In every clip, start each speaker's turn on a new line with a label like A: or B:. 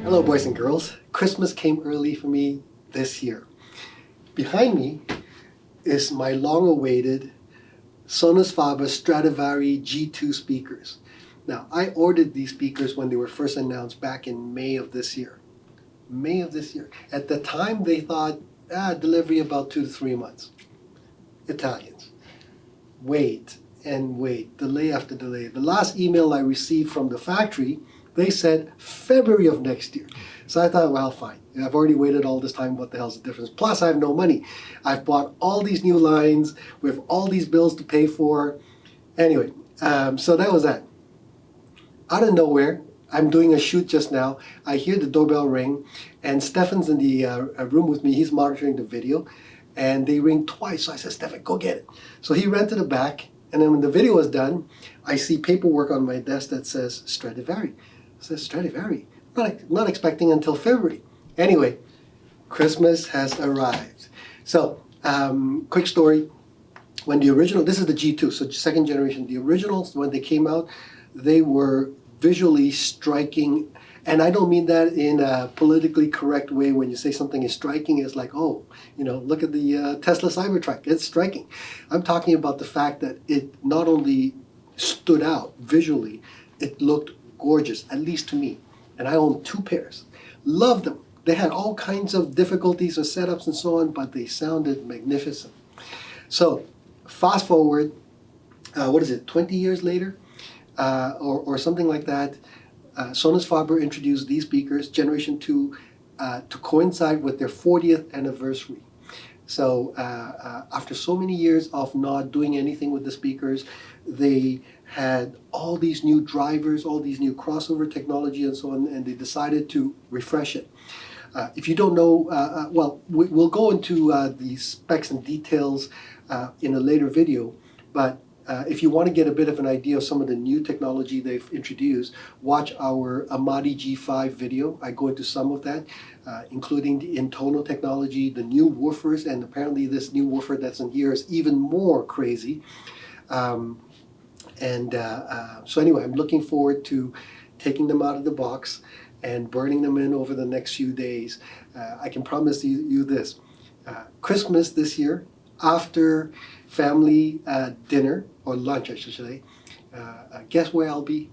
A: Hello boys and girls. Christmas came early for me this year. Behind me is my long-awaited Sonus Faber Stradivari G2 speakers. Now, I ordered these speakers when they were first announced back in May of this year. May of this year. At the time, they thought, delivery about 2 to 3 months. Italians. Wait and wait, delay after delay. The last email I received from the factory, they said February of next year. So I thought, well, fine. I've already waited all this time. What the hell's the difference? Plus, I have no money. I've bought all these new lines. We have all these bills to pay for. Anyway, so that was that. Out of nowhere, I'm doing a shoot just now. I hear the doorbell ring, and Stefan's in the room with me. He's monitoring the video, and they ring twice. So I said, Stefan, go get it. So he ran to the back, and then when the video was done, I see paperwork on my desk that says Stradivari. It says Stradivari. Not expecting until February. Anyway, Christmas has arrived. So, quick story. When the original, this is the G2, so second generation. The originals, when they came out, they were visually striking. And I don't mean that in a politically correct way. When you say something is striking, it's like, oh, you know, look at the Tesla Cybertruck. It's striking. I'm talking about the fact that it not only stood out visually, it looked gorgeous, at least to me. And I own 2 pairs. Loved them. They had all kinds of difficulties or setups and so on, but they sounded magnificent. So, fast forward, 20 years later? Or something like that. Sonus Faber introduced these speakers, Generation 2, to coincide with their 40th anniversary. So, after so many years of not doing anything with the speakers, they had all these new drivers, all these new crossover technology and so on, and they decided to refresh it. If you don't know, we'll go into the specs and details in a later video, but if you want to get a bit of an idea of some of the new technology they've introduced, watch our Amati G5 video. I go into some of that, including the intonal technology, the new woofers, and apparently this new woofer that's in here is even more crazy. So anyway, I'm looking forward to taking them out of the box and burning them in over the next few days. I can promise you this. Christmas this year, after family dinner, or lunch I should say, guess where I'll be?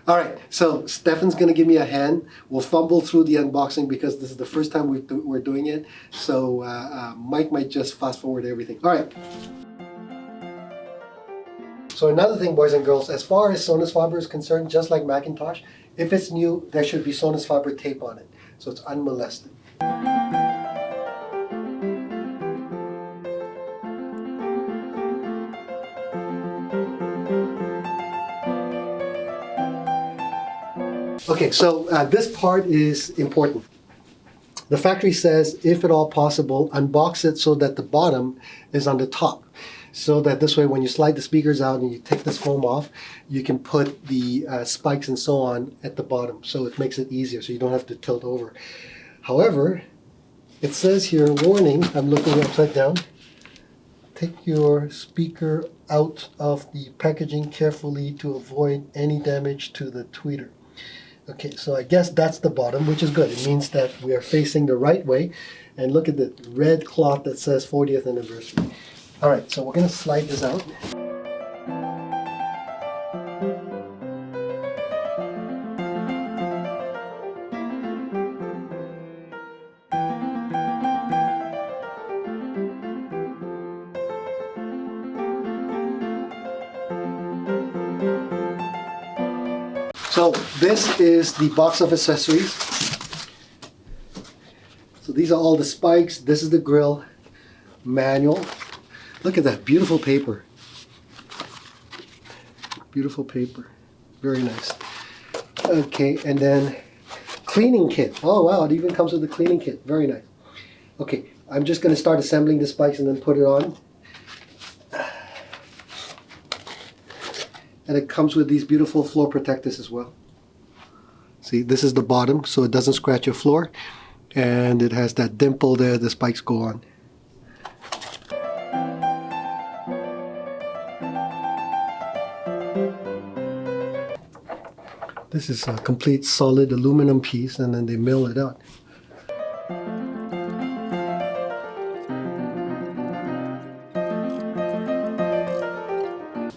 A: All right, so Stefan's going to give me a hand. We'll fumble through the unboxing because this is the first time we're doing it. So Mike might just fast forward everything. All right. So another thing, boys and girls, as far as Sonus Faber is concerned, just like Macintosh, if it's new, there should be Sonus Faber tape on it, so it's unmolested. Okay, so this part is important. The factory says, if at all possible, unbox it so that the bottom is on the top. So that this way, when you slide the speakers out and you take this foam off, you can put the spikes and so on at the bottom. So it makes it easier, so you don't have to tilt over. However, it says here, warning, I'm looking upside down. Take your speaker out of the packaging carefully to avoid any damage to the tweeter. Okay, so I guess that's the bottom, which is good. It means that we are facing the right way. And look at the red cloth that says 40th anniversary. All right, so we're going to slide this out. So this is the box of accessories. So these are all the spikes. This is the grill, manual. Look at that, beautiful paper. Beautiful paper, very nice. Okay, and then cleaning kit. Oh wow, it even comes with a cleaning kit, very nice. Okay, I'm just going to start assembling the spikes and then put it on. And it comes with these beautiful floor protectors as well. See, this is the bottom, so it doesn't scratch your floor. And it has that dimple there the spikes go on. This is a complete solid aluminum piece, and then they mill it out.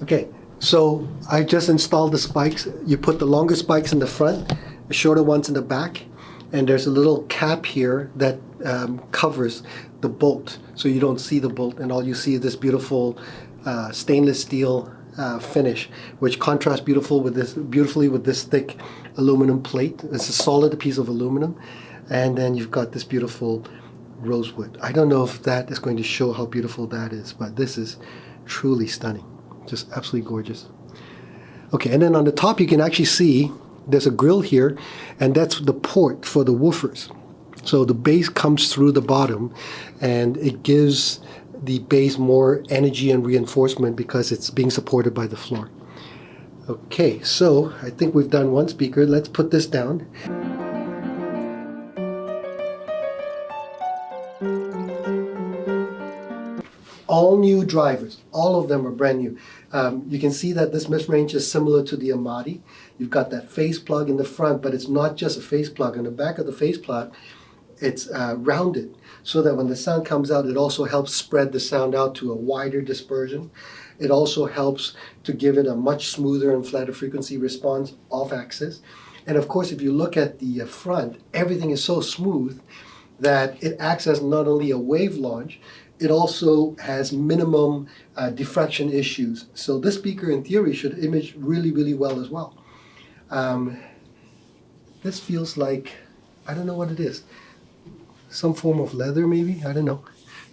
A: Okay, so I just installed the spikes. You put the longer spikes in the front, the shorter ones in the back, and there's a little cap here that covers the bolt, so you don't see the bolt, and all you see is this beautiful stainless steel finish, which contrasts beautifully with this thick aluminum plate. It's a solid piece of aluminum, and then you've got this beautiful rosewood. I don't know if that is going to show how beautiful that is, but this is truly stunning. Just absolutely gorgeous. Okay, and then on the top you can actually see there's a grill here, and that's the port for the woofers. So the bass comes through the bottom, and it gives the bass more energy and reinforcement because it's being supported by the floor. Okay, so I think we've done one speaker. Let's put this down. All new drivers, all of them are brand new. You can see that this mid-range is similar to the Amati. You've got that phase plug in the front, but it's not just a phase plug. On the back of the phase plug, it's rounded, so that when the sound comes out, it also helps spread the sound out to a wider dispersion. It also helps to give it a much smoother and flatter frequency response off axis. And of course, if you look at the front, everything is so smooth that it acts as not only a wave launch, it also has minimum diffraction issues. So this speaker, in theory, should image really, really well as well. This feels like, I don't know what it is. Some form of leather, maybe? I don't know.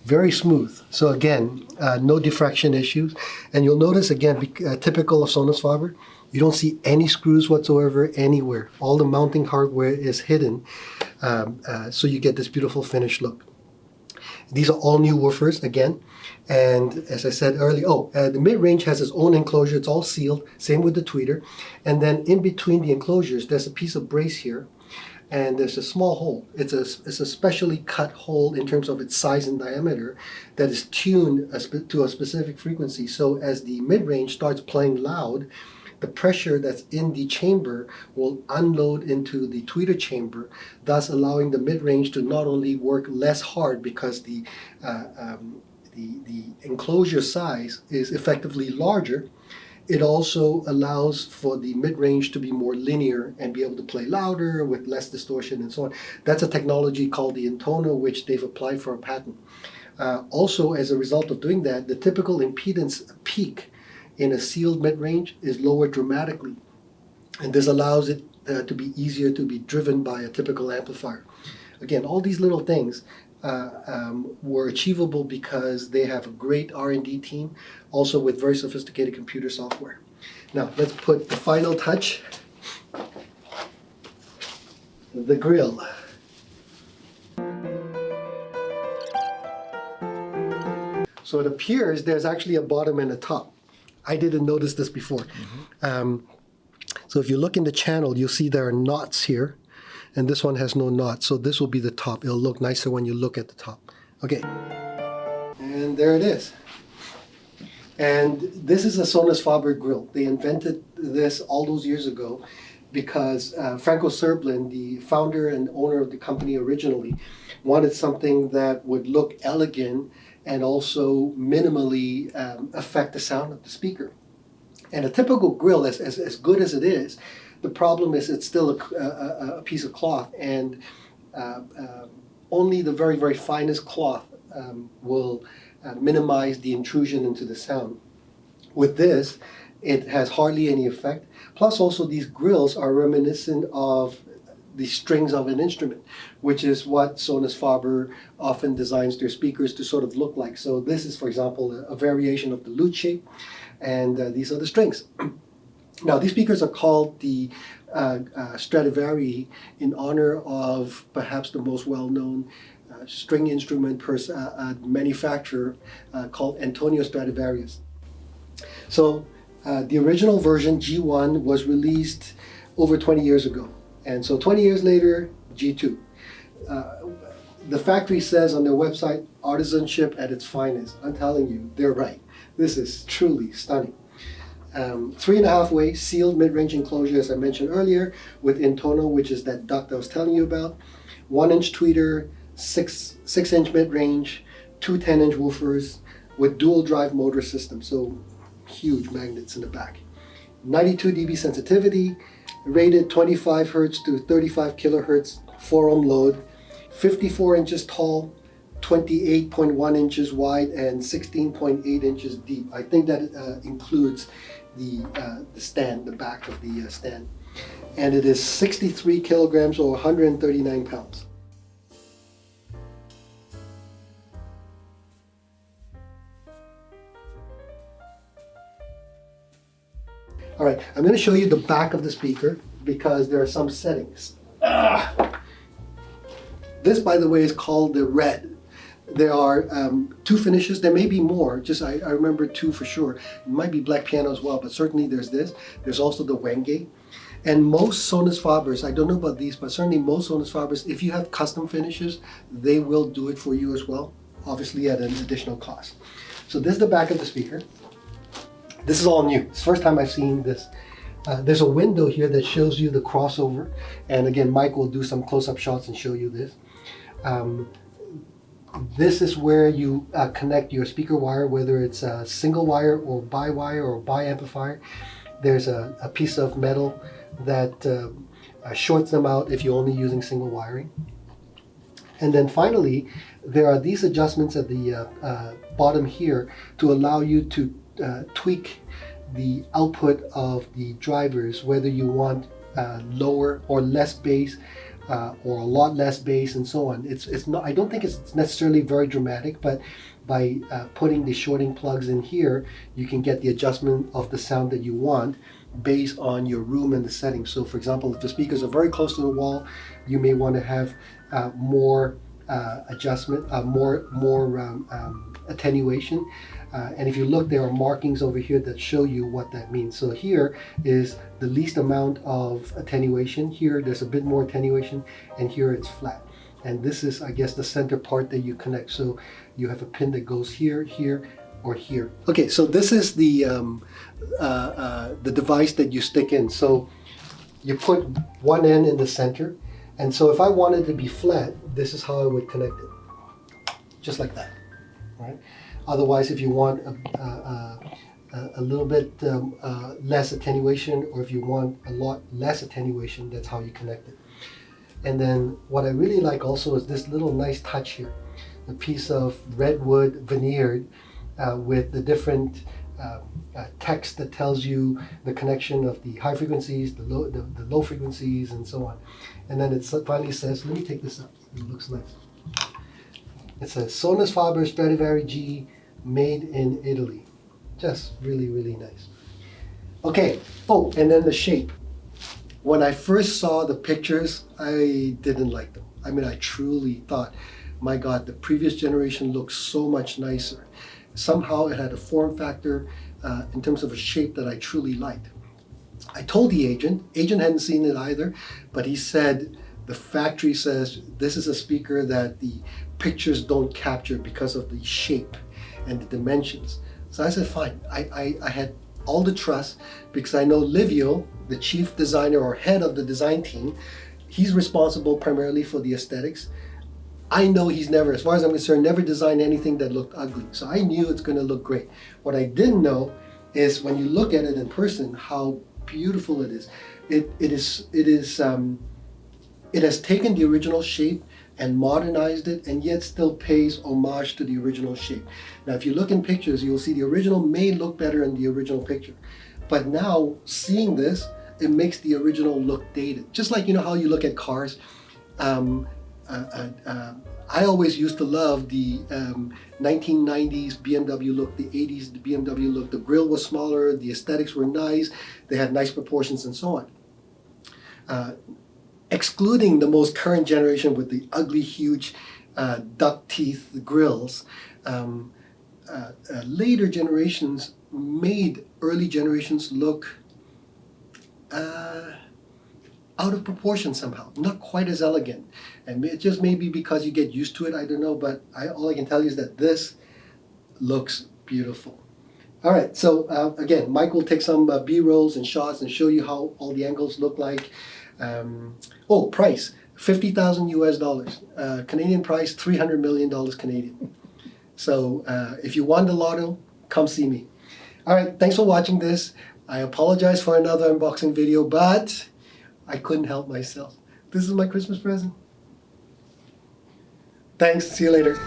A: Very smooth. So again, no diffraction issues. And you'll notice, again, typical of Sonus Faber, you don't see any screws whatsoever anywhere. All the mounting hardware is hidden, so you get this beautiful finished look. These are all new woofers again, and as I said earlier, the mid-range has its own enclosure. It's all sealed, same with the tweeter. And then in between the enclosures, there's a piece of brace here, and there's a small hole. It's a specially cut hole in terms of its size and diameter that is tuned to a specific frequency. So as the mid-range starts playing loud, the pressure that's in the chamber will unload into the tweeter chamber, thus allowing the mid-range to not only work less hard because the enclosure size is effectively larger, it also allows for the mid-range to be more linear and be able to play louder with less distortion and so on. That's a technology called the intono, which they've applied for a patent. Also, as a result of doing that, the typical impedance peak in a sealed mid-range is lowered dramatically, and this allows it to be easier to be driven by a typical amplifier. Again, all these little things were achievable because they have a great R&D team, also with very sophisticated computer software. Now, let's put the final touch, the grill. So it appears there's actually a bottom and a top. I didn't notice this before. So if you look in the channel, you'll see there are knots here, and this one has no knots, so this will be the top. It'll look nicer when you look at the top. Okay, and there it is. And this is a Sonus Faber grill. They invented this all those years ago because Franco Serblin, the founder and owner of the company originally, wanted something that would look elegant and also minimally affect the sound of the speaker. And a typical grill, as good as it is, the problem is it's still a piece of cloth, and only the very, very finest cloth will minimize the intrusion into the sound. With this, it has hardly any effect. Plus also these grills are reminiscent of the strings of an instrument, which is what Sonus Faber often designs their speakers to sort of look like. So this is, for example, a variation of the lute shape, and these are the strings. Now, these speakers are called the Stradivari in honor of perhaps the most well-known string instrument manufacturer called Antonio Stradivarius. So the original version, G1, was released over 20 years ago. And so 20 years later, G2. The factory says on their website, artisanship at its finest. I'm telling you, they're right. This is truly stunning. 3.5 way sealed mid-range enclosure, as I mentioned earlier, with intono, which is that duct I was telling you about. 1-inch tweeter, 6-inch mid-range, two 10-inch woofers with dual drive motor system, so huge magnets in the back. 92 dB sensitivity, rated 25 Hz to 35 kilohertz 4-ohm load, 54 inches tall, 28.1 inches wide, and 16.8 inches deep. I think that includes the stand, the back of the stand. And it is 63 kilograms or 139 pounds. All right, I'm going to show you the back of the speaker because there are some settings. This, by the way, is called the red. There are 2 finishes. There may be more. I remember 2 for sure. It might be black piano as well, but certainly there's this. There's also the Wenge. And most Sonus Fabers, I don't know about these, but certainly most Sonus Fabers, if you have custom finishes, they will do it for you as well, obviously at an additional cost. So this is the back of the speaker. This is all new. It's the first time I've seen this. There's a window here that shows you the crossover. And again, Mike will do some close-up shots and show you this. This is where you connect your speaker wire, whether it's a single wire or bi-wire or bi-amplifier. There's a piece of metal that shorts them out if you're only using single wiring. And then finally, there are these adjustments at the bottom here to allow you to tweak the output of the drivers, whether you want lower or less bass, or a lot less bass, and so on. It's not. I don't think it's necessarily very dramatic, but by putting the shorting plugs in here, you can get the adjustment of the sound that you want based on your room and the settings. So, for example, if the speakers are very close to the wall, you may want to have more adjustment, more attenuation. And if you look, there are markings over here that show you what that means. So here is the least amount of attenuation. Here there's a bit more attenuation, and here it's flat. And this is, I guess, the center part that you connect. So you have a pin that goes here, here, or here. Okay, so this is the device that you stick in. So you put one end in the center, and so if I wanted to be flat, this is how I would connect it, just like that, right? Otherwise, if you want a little bit less attenuation, or if you want a lot less attenuation, that's how you connect it. And then what I really like also is this little nice touch here, a piece of redwood veneered with the different text that tells you the connection of the high frequencies, the low frequencies, and so on. And then it finally says, let me take this up, it looks nice. It says Sonus Faber Stradivari G, made in Italy. Just really, really nice. Okay, oh, and then the shape. When I first saw the pictures, I didn't like them. I mean, I truly thought, my God, the previous generation looked so much nicer. Somehow it had a form factor in terms of a shape that I truly liked. I told the agent hadn't seen it either, but he said, the factory says this is a speaker that the pictures don't capture because of the shape and the dimensions. So I said, fine. I had all the trust because I know Livio, the chief designer or head of the design team, he's responsible primarily for the aesthetics. I know he's never, as far as I'm concerned, never designed anything that looked ugly. So I knew it's going to look great. What I didn't know is when you look at it in person, how beautiful it is. It has taken the original shape and modernized it, and yet still pays homage to the original shape. Now, if you look in pictures, you'll see the original may look better in the original picture. But now, seeing this, it makes the original look dated. Just like, you know how you look at cars. I always used to love the 1990s BMW look, the 80s the BMW look. The grille was smaller, the aesthetics were nice, they had nice proportions and so on. Excluding the most current generation with the ugly, huge duck teeth grills, later generations made early generations look out of proportion somehow, not quite as elegant. And it just may be because you get used to it, I don't know, but all I can tell you is that this looks beautiful. All right, so again, Mike will take some B-rolls and shots and show you how all the angles look like. Price, 50,000 US dollars. Canadian price, $300 million Canadian. So if you won the lotto, come see me. All right, thanks for watching this. I apologize for another unboxing video, but I couldn't help myself. This is my Christmas present. Thanks, see you later.